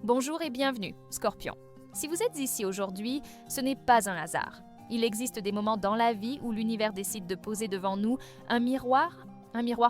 Bonjour et bienvenue, Scorpion. Si vous êtes ici aujourd'hui, ce n'est pas un hasard. Il existe des moments dans la vie où l'univers décide de poser devant nous un miroir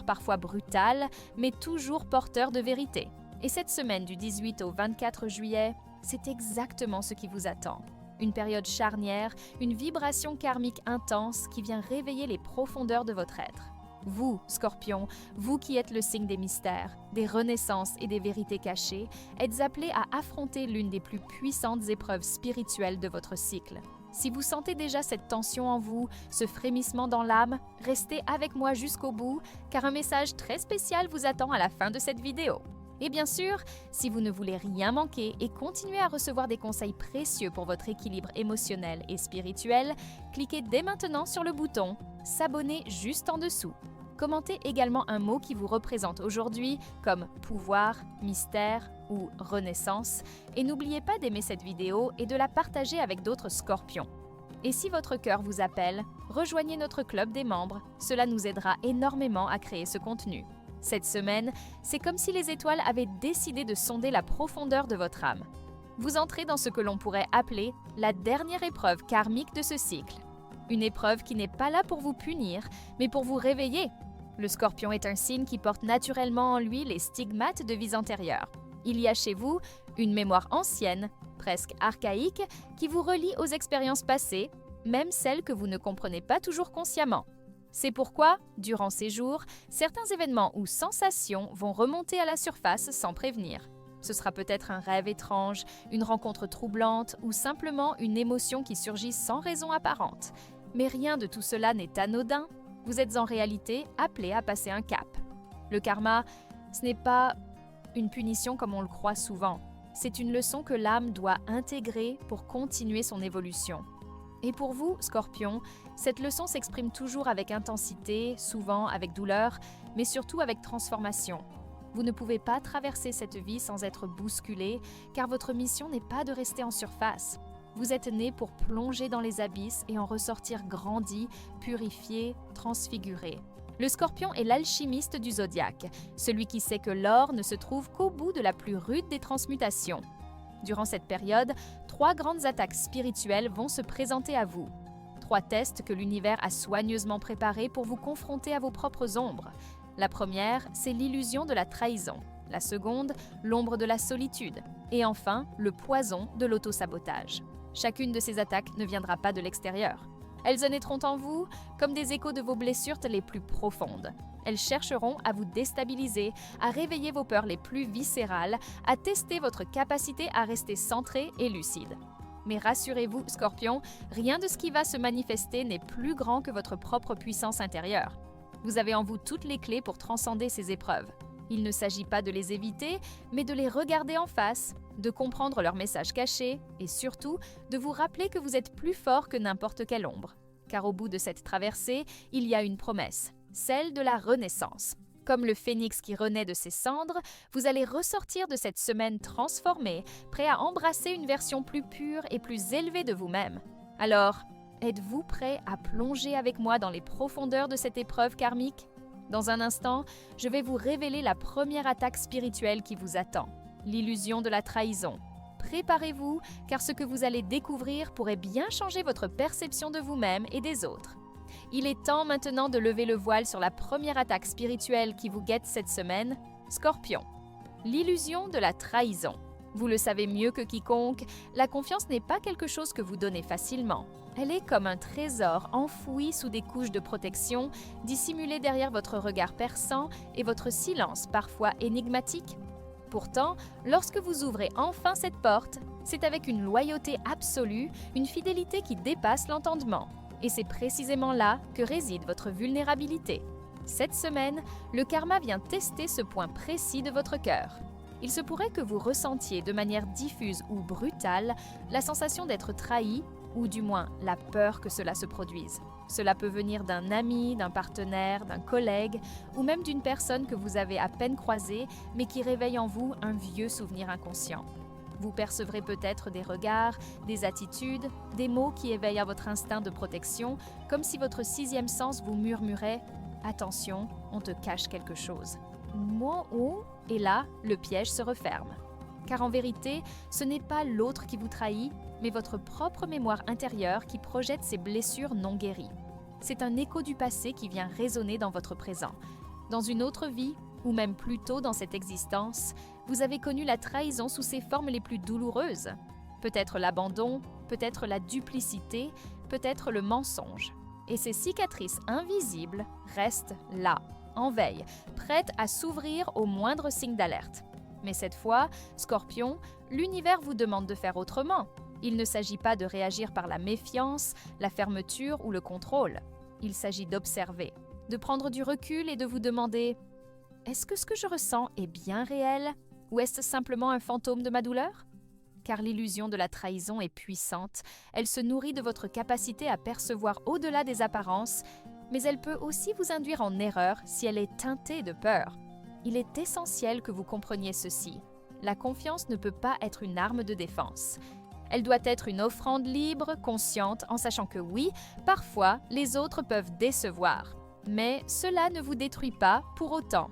parfois brutal, mais toujours porteur de vérité. Et cette semaine du 18 au 24 juillet, c'est exactement ce qui vous attend. Une période charnière, une vibration karmique intense qui vient réveiller les profondeurs de votre être. Vous, Scorpion, vous qui êtes le signe des mystères, des renaissances et des vérités cachées, êtes appelé à affronter l'une des plus puissantes épreuves spirituelles de votre cycle. Si vous sentez déjà cette tension en vous, ce frémissement dans l'âme, restez avec moi jusqu'au bout, car un message très spécial vous attend à la fin de cette vidéo. Et bien sûr, si vous ne voulez rien manquer et continuer à recevoir des conseils précieux pour votre équilibre émotionnel et spirituel, cliquez dès maintenant sur le bouton « S'abonner » juste en dessous. Commentez également un mot qui vous représente aujourd'hui, comme pouvoir, mystère ou renaissance, et n'oubliez pas d'aimer cette vidéo et de la partager avec d'autres scorpions. Et si votre cœur vous appelle, rejoignez notre club des membres, cela nous aidera énormément à créer ce contenu. Cette semaine, c'est comme si les étoiles avaient décidé de sonder la profondeur de votre âme. Vous entrez dans ce que l'on pourrait appeler la dernière épreuve karmique de ce cycle. Une épreuve qui n'est pas là pour vous punir, mais pour vous réveiller. Le Scorpion est un signe qui porte naturellement en lui les stigmates de vies antérieures. Il y a chez vous une mémoire ancienne, presque archaïque, qui vous relie aux expériences passées, même celles que vous ne comprenez pas toujours consciemment. C'est pourquoi, durant ces jours, certains événements ou sensations vont remonter à la surface sans prévenir. Ce sera peut-être un rêve étrange, une rencontre troublante ou simplement une émotion qui surgit sans raison apparente. Mais rien de tout cela n'est anodin. Vous êtes en réalité appelé à passer un cap. Le karma, ce n'est pas une punition comme on le croit souvent. C'est une leçon que l'âme doit intégrer pour continuer son évolution. Et pour vous, Scorpion, cette leçon s'exprime toujours avec intensité, souvent avec douleur, mais surtout avec transformation. Vous ne pouvez pas traverser cette vie sans être bousculé, car votre mission n'est pas de rester en surface. Vous êtes né pour plonger dans les abysses et en ressortir grandi, purifié, transfiguré. Le Scorpion est l'alchimiste du zodiaque, celui qui sait que l'or ne se trouve qu'au bout de la plus rude des transmutations. Durant cette période, 3 grandes attaques spirituelles vont se présenter à vous. 3 tests que l'univers a soigneusement préparés pour vous confronter à vos propres ombres. La première, c'est l'illusion de la trahison. La seconde, l'ombre de la solitude. Et enfin, le poison de l'autosabotage. Chacune de ces attaques ne viendra pas de l'extérieur. Elles naîtront en vous comme des échos de vos blessures les plus profondes. Elles chercheront à vous déstabiliser, à réveiller vos peurs les plus viscérales, à tester votre capacité à rester centré et lucide. Mais rassurez-vous, Scorpion, rien de ce qui va se manifester n'est plus grand que votre propre puissance intérieure. Vous avez en vous toutes les clés pour transcender ces épreuves. Il ne s'agit pas de les éviter, mais de les regarder en face, de comprendre leurs messages cachés et surtout de vous rappeler que vous êtes plus fort que n'importe quelle ombre. Car au bout de cette traversée, il y a une promesse, celle de la renaissance. Comme le phénix qui renaît de ses cendres, vous allez ressortir de cette semaine transformé, prêt à embrasser une version plus pure et plus élevée de vous-même. Alors, êtes-vous prêt à plonger avec moi dans les profondeurs de cette épreuve karmique ? Dans un instant, je vais vous révéler la première attaque spirituelle qui vous attend, l'illusion de la trahison. Préparez-vous, car ce que vous allez découvrir pourrait bien changer votre perception de vous-même et des autres. Il est temps maintenant de lever le voile sur la première attaque spirituelle qui vous guette cette semaine, Scorpion. L'illusion de la trahison. Vous le savez mieux que quiconque, la confiance n'est pas quelque chose que vous donnez facilement. Elle est comme un trésor enfoui sous des couches de protection, dissimulé derrière votre regard perçant et votre silence parfois énigmatique. Pourtant, lorsque vous ouvrez enfin cette porte, c'est avec une loyauté absolue, une fidélité qui dépasse l'entendement. Et c'est précisément là que réside votre vulnérabilité. Cette semaine, le karma vient tester ce point précis de votre cœur. Il se pourrait que vous ressentiez de manière diffuse ou brutale la sensation d'être trahi, ou du moins la peur que cela se produise. Cela peut venir d'un ami, d'un partenaire, d'un collègue, ou même d'une personne que vous avez à peine croisée, mais qui réveille en vous un vieux souvenir inconscient. Vous percevrez peut-être des regards, des attitudes, des mots qui éveillent à votre instinct de protection, comme si votre 6e sens vous murmurait « Attention, on te cache quelque chose ». Et là, le piège se referme. Car en vérité, ce n'est pas l'autre qui vous trahit, mais votre propre mémoire intérieure qui projette ces blessures non guéries. C'est un écho du passé qui vient résonner dans votre présent. Dans une autre vie, ou même plus tôt dans cette existence, vous avez connu la trahison sous ses formes les plus douloureuses. Peut-être l'abandon, peut-être la duplicité, peut-être le mensonge. Et ces cicatrices invisibles restent là, en veille, prêtes à s'ouvrir au moindre signe d'alerte. Mais cette fois, Scorpion, l'univers vous demande de faire autrement. Il ne s'agit pas de réagir par la méfiance, la fermeture ou le contrôle. Il s'agit d'observer, de prendre du recul et de vous demander « Est-ce que ce que je ressens est bien réel ou est-ce simplement un fantôme de ma douleur ?» Car l'illusion de la trahison est puissante, elle se nourrit de votre capacité à percevoir au-delà des apparences, mais elle peut aussi vous induire en erreur si elle est teintée de peur. Il est essentiel que vous compreniez ceci. La confiance ne peut pas être une arme de défense. Elle doit être une offrande libre, consciente, en sachant que oui, parfois, les autres peuvent décevoir. Mais cela ne vous détruit pas pour autant.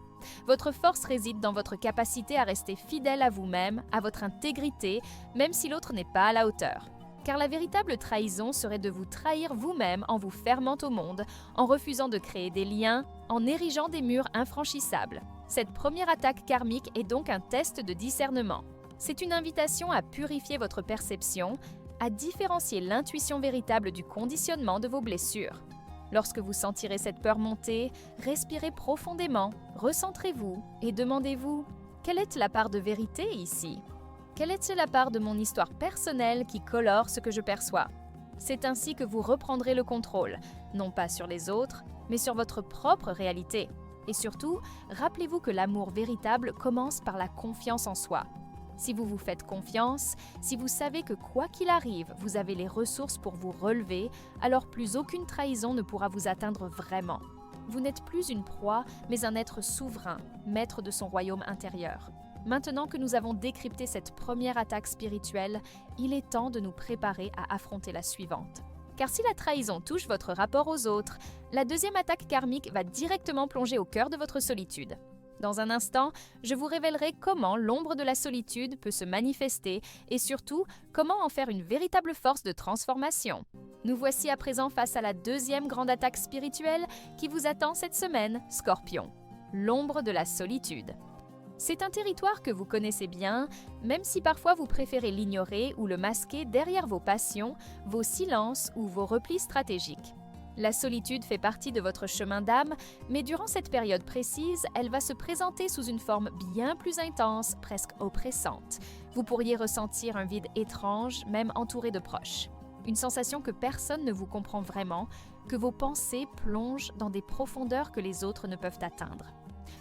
Votre force réside dans votre capacité à rester fidèle à vous-même, à votre intégrité, même si l'autre n'est pas à la hauteur. Car la véritable trahison serait de vous trahir vous-même en vous fermant au monde, en refusant de créer des liens, en érigeant des murs infranchissables. Cette première attaque karmique est donc un test de discernement. C'est une invitation à purifier votre perception, à différencier l'intuition véritable du conditionnement de vos blessures. Lorsque vous sentirez cette peur monter, respirez profondément, recentrez-vous et demandez-vous « Quelle est la part de vérité ici ? Quelle est la part de mon histoire personnelle qui colore ce que je perçois ?» C'est ainsi que vous reprendrez le contrôle, non pas sur les autres, mais sur votre propre réalité. Et surtout, rappelez-vous que l'amour véritable commence par la confiance en soi. Si vous vous faites confiance, si vous savez que quoi qu'il arrive, vous avez les ressources pour vous relever, alors plus aucune trahison ne pourra vous atteindre vraiment. Vous n'êtes plus une proie, mais un être souverain, maître de son royaume intérieur. Maintenant que nous avons décrypté cette première attaque spirituelle, il est temps de nous préparer à affronter la suivante. Car si la trahison touche votre rapport aux autres, la deuxième attaque karmique va directement plonger au cœur de votre solitude. Dans un instant, je vous révélerai comment l'ombre de la solitude peut se manifester et surtout comment en faire une véritable force de transformation. Nous voici à présent face à la deuxième grande attaque spirituelle qui vous attend cette semaine, Scorpion. L'ombre de la solitude. C'est un territoire que vous connaissez bien, même si parfois vous préférez l'ignorer ou le masquer derrière vos passions, vos silences ou vos replis stratégiques. La solitude fait partie de votre chemin d'âme, mais durant cette période précise, elle va se présenter sous une forme bien plus intense, presque oppressante. Vous pourriez ressentir un vide étrange, même entouré de proches. Une sensation que personne ne vous comprend vraiment, que vos pensées plongent dans des profondeurs que les autres ne peuvent atteindre.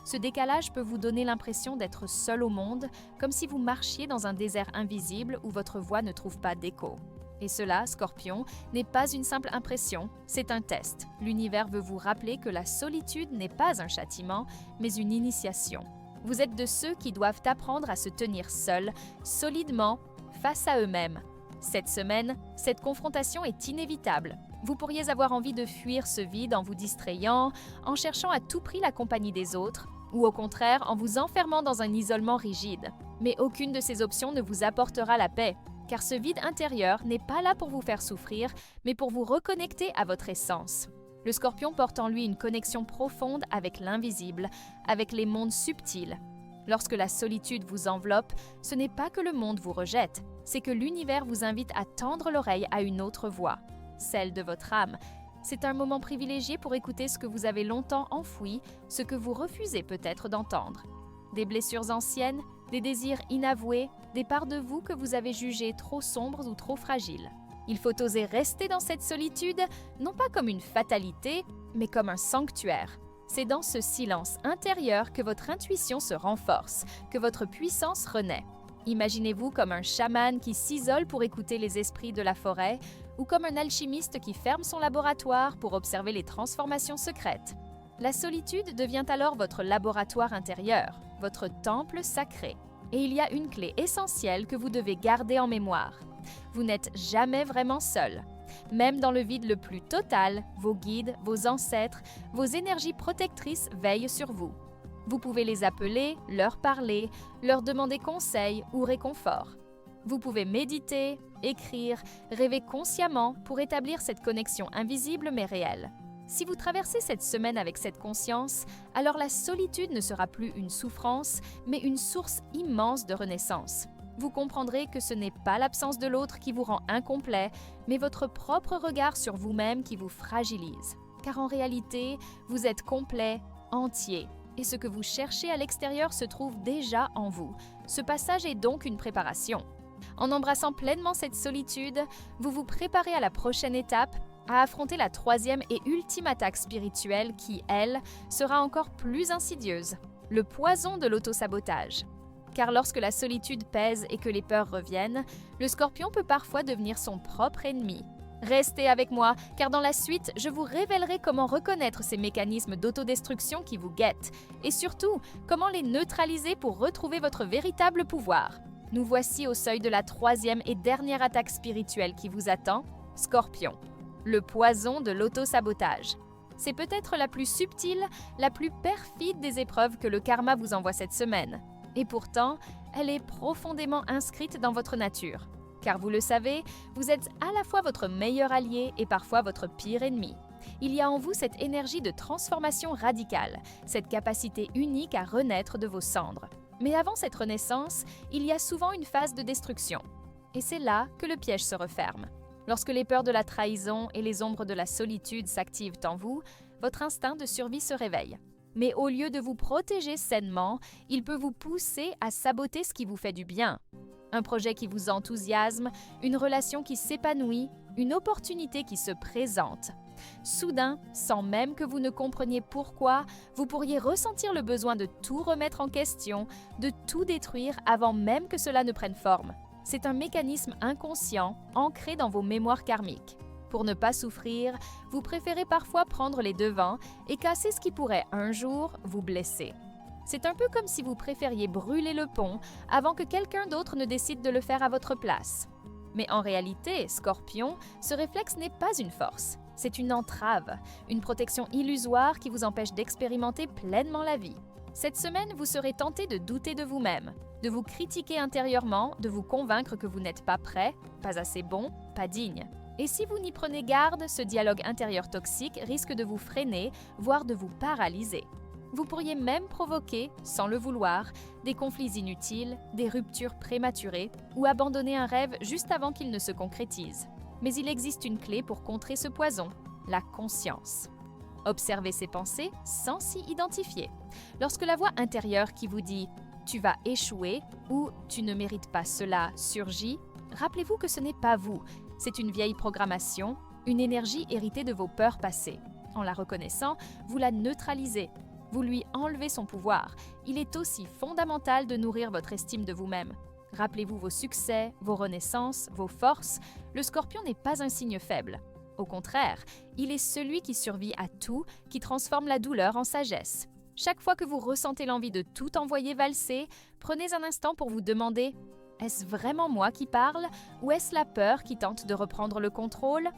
Ce décalage peut vous donner l'impression d'être seul au monde, comme si vous marchiez dans un désert invisible où votre voix ne trouve pas d'écho. Et cela, Scorpion, n'est pas une simple impression, c'est un test. L'univers veut vous rappeler que la solitude n'est pas un châtiment, mais une initiation. Vous êtes de ceux qui doivent apprendre à se tenir seuls, solidement, face à eux-mêmes. Cette semaine, cette confrontation est inévitable. Vous pourriez avoir envie de fuir ce vide en vous distrayant, en cherchant à tout prix la compagnie des autres, ou au contraire en vous enfermant dans un isolement rigide. Mais aucune de ces options ne vous apportera la paix, car ce vide intérieur n'est pas là pour vous faire souffrir, mais pour vous reconnecter à votre essence. Le Scorpion porte en lui une connexion profonde avec l'invisible, avec les mondes subtils. Lorsque la solitude vous enveloppe, ce n'est pas que le monde vous rejette, c'est que l'univers vous invite à tendre l'oreille à une autre voix, celle de votre âme. C'est un moment privilégié pour écouter ce que vous avez longtemps enfoui, ce que vous refusez peut-être d'entendre. Des blessures anciennes, des désirs inavoués, des parts de vous que vous avez jugées trop sombres ou trop fragiles. Il faut oser rester dans cette solitude, non pas comme une fatalité, mais comme un sanctuaire. C'est dans ce silence intérieur que votre intuition se renforce, que votre puissance renaît. Imaginez-vous comme un chaman qui s'isole pour écouter les esprits de la forêt, ou comme un alchimiste qui ferme son laboratoire pour observer les transformations secrètes. La solitude devient alors votre laboratoire intérieur, votre temple sacré. Et il y a une clé essentielle que vous devez garder en mémoire. Vous n'êtes jamais vraiment seul. Même dans le vide le plus total, vos guides, vos ancêtres, vos énergies protectrices veillent sur vous. Vous pouvez les appeler, leur parler, leur demander conseil ou réconfort. Vous pouvez méditer, écrire, rêver consciemment pour établir cette connexion invisible mais réelle. Si vous traversez cette semaine avec cette conscience, alors la solitude ne sera plus une souffrance, mais une source immense de renaissance. Vous comprendrez que ce n'est pas l'absence de l'autre qui vous rend incomplet, mais votre propre regard sur vous-même qui vous fragilise. Car en réalité, vous êtes complet, entier. Et ce que vous cherchez à l'extérieur se trouve déjà en vous. Ce passage est donc une préparation. En embrassant pleinement cette solitude, vous vous préparez à la prochaine étape, à affronter la troisième et ultime attaque spirituelle qui, elle, sera encore plus insidieuse, le poison de l'autosabotage. Car lorsque la solitude pèse et que les peurs reviennent, le scorpion peut parfois devenir son propre ennemi. Restez avec moi, car dans la suite, je vous révélerai comment reconnaître ces mécanismes d'autodestruction qui vous guettent, et surtout, comment les neutraliser pour retrouver votre véritable pouvoir. Nous voici au seuil de la troisième et dernière attaque spirituelle qui vous attend, Scorpion. Le poison de l'autosabotage. C'est peut-être la plus subtile, la plus perfide des épreuves que le karma vous envoie cette semaine. Et pourtant, elle est profondément inscrite dans votre nature. Car vous le savez, vous êtes à la fois votre meilleur allié et parfois votre pire ennemi. Il y a en vous cette énergie de transformation radicale, cette capacité unique à renaître de vos cendres. Mais avant cette renaissance, il y a souvent une phase de destruction. Et c'est là que le piège se referme. Lorsque les peurs de la trahison et les ombres de la solitude s'activent en vous, votre instinct de survie se réveille. Mais au lieu de vous protéger sainement, il peut vous pousser à saboter ce qui vous fait du bien. Un projet qui vous enthousiasme, une relation qui s'épanouit, une opportunité qui se présente. Soudain, sans même que vous ne compreniez pourquoi, vous pourriez ressentir le besoin de tout remettre en question, de tout détruire avant même que cela ne prenne forme. C'est un mécanisme inconscient, ancré dans vos mémoires karmiques. Pour ne pas souffrir, vous préférez parfois prendre les devants et casser ce qui pourrait un jour vous blesser. C'est un peu comme si vous préfériez brûler le pont avant que quelqu'un d'autre ne décide de le faire à votre place. Mais en réalité, Scorpion, ce réflexe n'est pas une force. C'est une entrave, une protection illusoire qui vous empêche d'expérimenter pleinement la vie. Cette semaine, vous serez tenté de douter de vous-même, de vous critiquer intérieurement, de vous convaincre que vous n'êtes pas prêt, pas assez bon, pas digne. Et si vous n'y prenez garde, ce dialogue intérieur toxique risque de vous freiner, voire de vous paralyser. Vous pourriez même provoquer, sans le vouloir, des conflits inutiles, des ruptures prématurées ou abandonner un rêve juste avant qu'il ne se concrétise. Mais il existe une clé pour contrer ce poison, la conscience. Observez ses pensées sans s'y identifier. Lorsque la voix intérieure qui vous dit « tu vas échouer » ou « tu ne mérites pas cela » surgit, rappelez-vous que ce n'est pas vous, c'est une vieille programmation, une énergie héritée de vos peurs passées. En la reconnaissant, vous la neutralisez. Vous lui enlevez son pouvoir. Il est aussi fondamental de nourrir votre estime de vous-même. Rappelez-vous vos succès, vos renaissances, vos forces. Le Scorpion n'est pas un signe faible. Au contraire, il est celui qui survit à tout, qui transforme la douleur en sagesse. Chaque fois que vous ressentez l'envie de tout envoyer valser, prenez un instant pour vous demander « Est-ce vraiment moi qui parle ou est-ce la peur qui tente de reprendre le contrôle ?»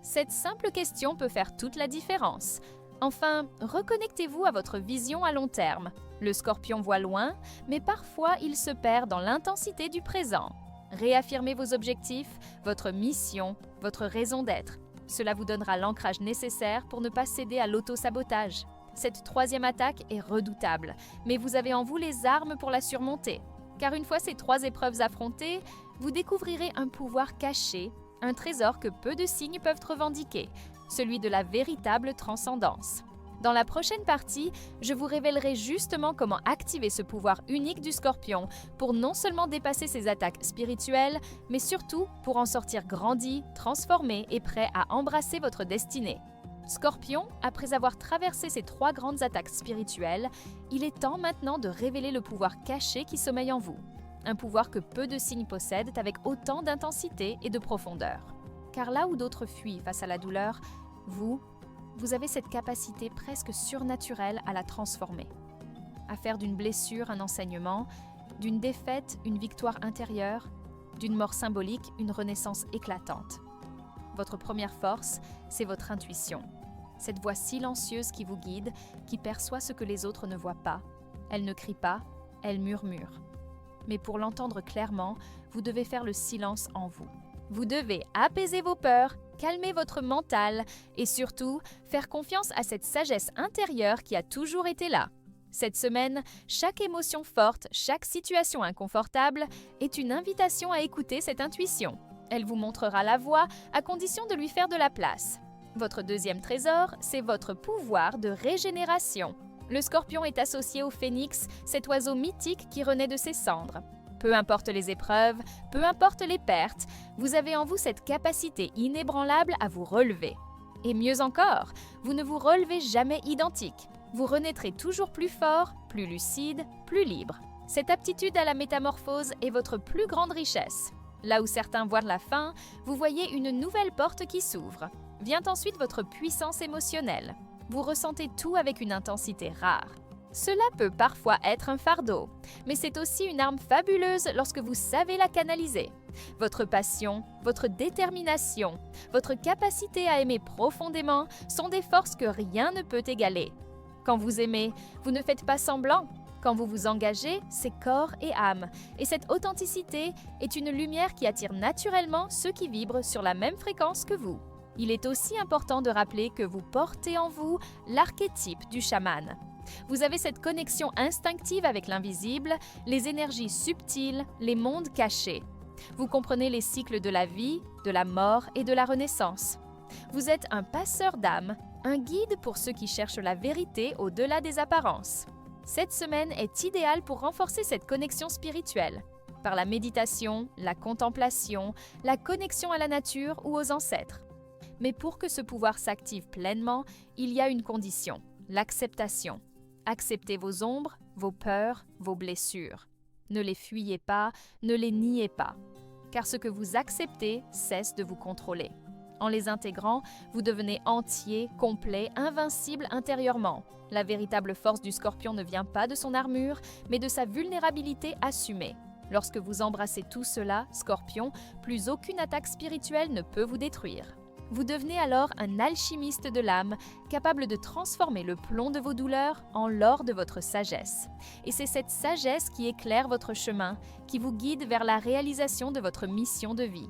Cette simple question peut faire toute la différence. Enfin, reconnectez-vous à votre vision à long terme. Le Scorpion voit loin, mais parfois il se perd dans l'intensité du présent. Réaffirmez vos objectifs, votre mission, votre raison d'être. Cela vous donnera l'ancrage nécessaire pour ne pas céder à l'auto-sabotage. Cette troisième attaque est redoutable, mais vous avez en vous les armes pour la surmonter. Car une fois ces 3 épreuves affrontées, vous découvrirez un pouvoir caché, un trésor que peu de signes peuvent revendiquer, celui de la véritable transcendance. Dans la prochaine partie, je vous révélerai justement comment activer ce pouvoir unique du Scorpion pour non seulement dépasser ses attaques spirituelles, mais surtout pour en sortir grandi, transformé et prêt à embrasser votre destinée. Scorpion, après avoir traversé ces 3 grandes attaques spirituelles, il est temps maintenant de révéler le pouvoir caché qui sommeille en vous. Un pouvoir que peu de signes possèdent avec autant d'intensité et de profondeur. Car là où d'autres fuient face à la douleur, vous avez cette capacité presque surnaturelle à la transformer. À faire d'une blessure un enseignement, d'une défaite une victoire intérieure, d'une mort symbolique une renaissance éclatante. Votre première force, c'est votre intuition. cette voix silencieuse qui vous guide, qui perçoit ce que les autres ne voient pas. Elle ne crie pas, elle murmure. Mais pour l'entendre clairement, vous devez faire le silence en vous. Vous devez apaiser vos peurs, calmer votre mental et surtout faire confiance à cette sagesse intérieure qui a toujours été là. Cette semaine, chaque émotion forte, chaque situation inconfortable est une invitation à écouter cette intuition. Elle vous montrera la voie à condition de lui faire de la place. Votre deuxième trésor, c'est votre pouvoir de régénération. Le scorpion est associé au phénix, cet oiseau mythique qui renaît de ses cendres. Peu importe les épreuves, peu importe les pertes, vous avez en vous cette capacité inébranlable à vous relever. Et mieux encore, vous ne vous relevez jamais identique. Vous renaîtrez toujours plus fort, plus lucide, plus libre. Cette aptitude à la métamorphose est votre plus grande richesse. Là où certains voient la fin, vous voyez une nouvelle porte qui s'ouvre. Vient ensuite votre puissance émotionnelle. Vous ressentez tout avec une intensité rare. Cela peut parfois être un fardeau, mais c'est aussi une arme fabuleuse lorsque vous savez la canaliser. Votre passion, votre détermination, votre capacité à aimer profondément sont des forces que rien ne peut égaler. Quand vous aimez, vous ne faites pas semblant. Quand vous vous engagez, c'est corps et âme. Et cette authenticité est une lumière qui attire naturellement ceux qui vibrent sur la même fréquence que vous. Il est aussi important de rappeler que vous portez en vous l'archétype du chaman. Vous avez cette connexion instinctive avec l'invisible, les énergies subtiles, les mondes cachés. Vous comprenez les cycles de la vie, de la mort et de la renaissance. Vous êtes un passeur d'âme, un guide pour ceux qui cherchent la vérité au-delà des apparences. Cette semaine est idéale pour renforcer cette connexion spirituelle, par la méditation, la contemplation, la connexion à la nature ou aux ancêtres. Mais pour que ce pouvoir s'active pleinement, il y a une condition, l'acceptation. Acceptez vos ombres, vos peurs, vos blessures. Ne les fuyez pas, ne les niez pas, car ce que vous acceptez cesse de vous contrôler. En les intégrant, vous devenez entier, complet, invincible intérieurement. La véritable force du scorpion ne vient pas de son armure, mais de sa vulnérabilité assumée. Lorsque vous embrassez tout cela, scorpion, plus aucune attaque spirituelle ne peut vous détruire. Vous devenez alors un alchimiste de l'âme, capable de transformer le plomb de vos douleurs en l'or de votre sagesse. Et c'est cette sagesse qui éclaire votre chemin, qui vous guide vers la réalisation de votre mission de vie.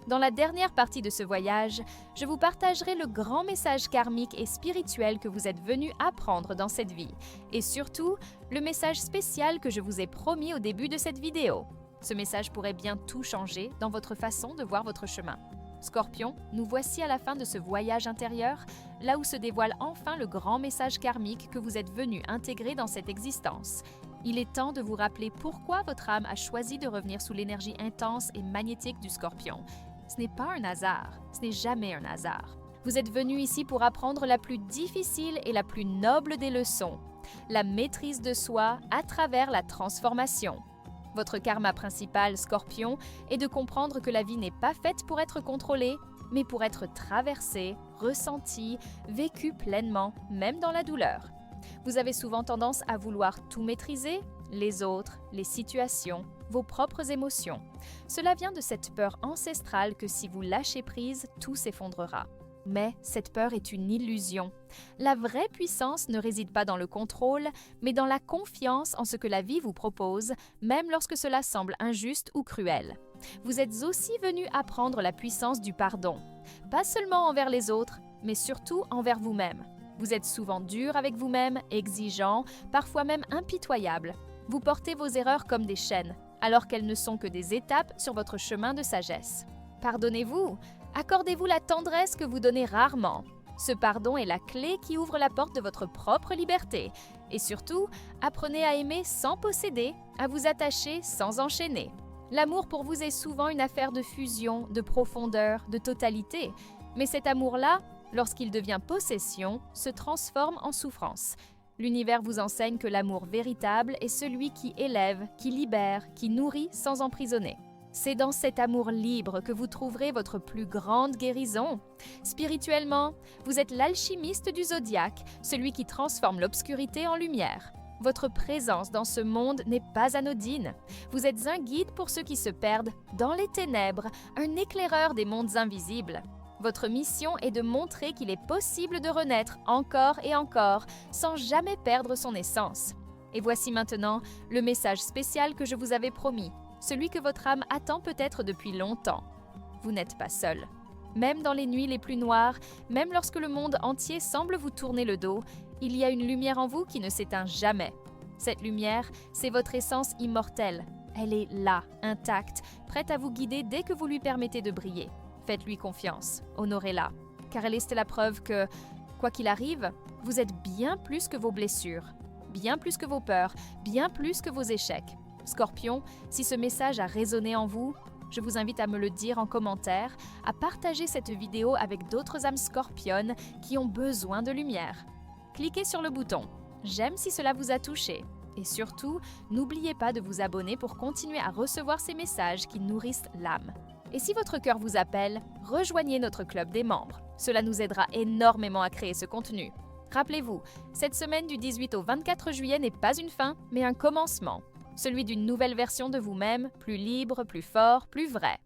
Dans la dernière partie de ce voyage, je vous partagerai le grand message karmique et spirituel que vous êtes venu apprendre dans cette vie, et surtout, le message spécial que je vous ai promis au début de cette vidéo. Ce message pourrait bien tout changer dans votre façon de voir votre chemin. Scorpion, nous voici à la fin de ce voyage intérieur, là où se dévoile enfin le grand message karmique que vous êtes venu intégrer dans cette existence. Il est temps de vous rappeler pourquoi votre âme a choisi de revenir sous l'énergie intense et magnétique du Scorpion. Ce n'est pas un hasard, ce n'est jamais un hasard. Vous êtes venu ici pour apprendre la plus difficile et la plus noble des leçons, la maîtrise de soi à travers la transformation. Votre karma principal, Scorpion, est de comprendre que la vie n'est pas faite pour être contrôlée, mais pour être traversée, ressentie, vécue pleinement, même dans la douleur. Vous avez souvent tendance à vouloir tout maîtriser, les autres, les situations, vos propres émotions. Cela vient de cette peur ancestrale que si vous lâchez prise, tout s'effondrera. Mais cette peur est une illusion. La vraie puissance ne réside pas dans le contrôle, mais dans la confiance en ce que la vie vous propose, même lorsque cela semble injuste ou cruel. Vous êtes aussi venu apprendre la puissance du pardon, pas seulement envers les autres, mais surtout envers vous-même. Vous êtes souvent dur avec vous-même, exigeant, parfois même impitoyable. Vous portez vos erreurs comme des chaînes, alors qu'elles ne sont que des étapes sur votre chemin de sagesse. Pardonnez-vous, accordez-vous la tendresse que vous donnez rarement. Ce pardon est la clé qui ouvre la porte de votre propre liberté. Et surtout, apprenez à aimer sans posséder, à vous attacher sans enchaîner. L'amour pour vous est souvent une affaire de fusion, de profondeur, de totalité. Mais cet amour-là, lorsqu'il devient possession, se transforme en souffrance. L'univers vous enseigne que l'amour véritable est celui qui élève, qui libère, qui nourrit sans emprisonner. C'est dans cet amour libre que vous trouverez votre plus grande guérison. Spirituellement, vous êtes l'alchimiste du zodiaque, celui qui transforme l'obscurité en lumière. Votre présence dans ce monde n'est pas anodine. Vous êtes un guide pour ceux qui se perdent dans les ténèbres, un éclaireur des mondes invisibles. Votre mission est de montrer qu'il est possible de renaître encore et encore sans jamais perdre son essence. Et voici maintenant le message spécial que je vous avais promis, celui que votre âme attend peut-être depuis longtemps. Vous n'êtes pas seul. Même dans les nuits les plus noires, même lorsque le monde entier semble vous tourner le dos, il y a une lumière en vous qui ne s'éteint jamais. Cette lumière, c'est votre essence immortelle. Elle est là, intacte, prête à vous guider dès que vous lui permettez de briller. Faites-lui confiance, honorez-la, car elle est la preuve que, quoi qu'il arrive, vous êtes bien plus que vos blessures, bien plus que vos peurs, bien plus que vos échecs. Scorpion, si ce message a résonné en vous, je vous invite à me le dire en commentaire, à partager cette vidéo avec d'autres âmes scorpionnes qui ont besoin de lumière. Cliquez sur le bouton « J'aime » si cela vous a touché. Et surtout, n'oubliez pas de vous abonner pour continuer à recevoir ces messages qui nourrissent l'âme. Et si votre cœur vous appelle, rejoignez notre club des membres. Cela nous aidera énormément à créer ce contenu. Rappelez-vous, cette semaine du 18 au 24 juillet n'est pas une fin, mais un commencement. Celui d'une nouvelle version de vous-même, plus libre, plus fort, plus vrai.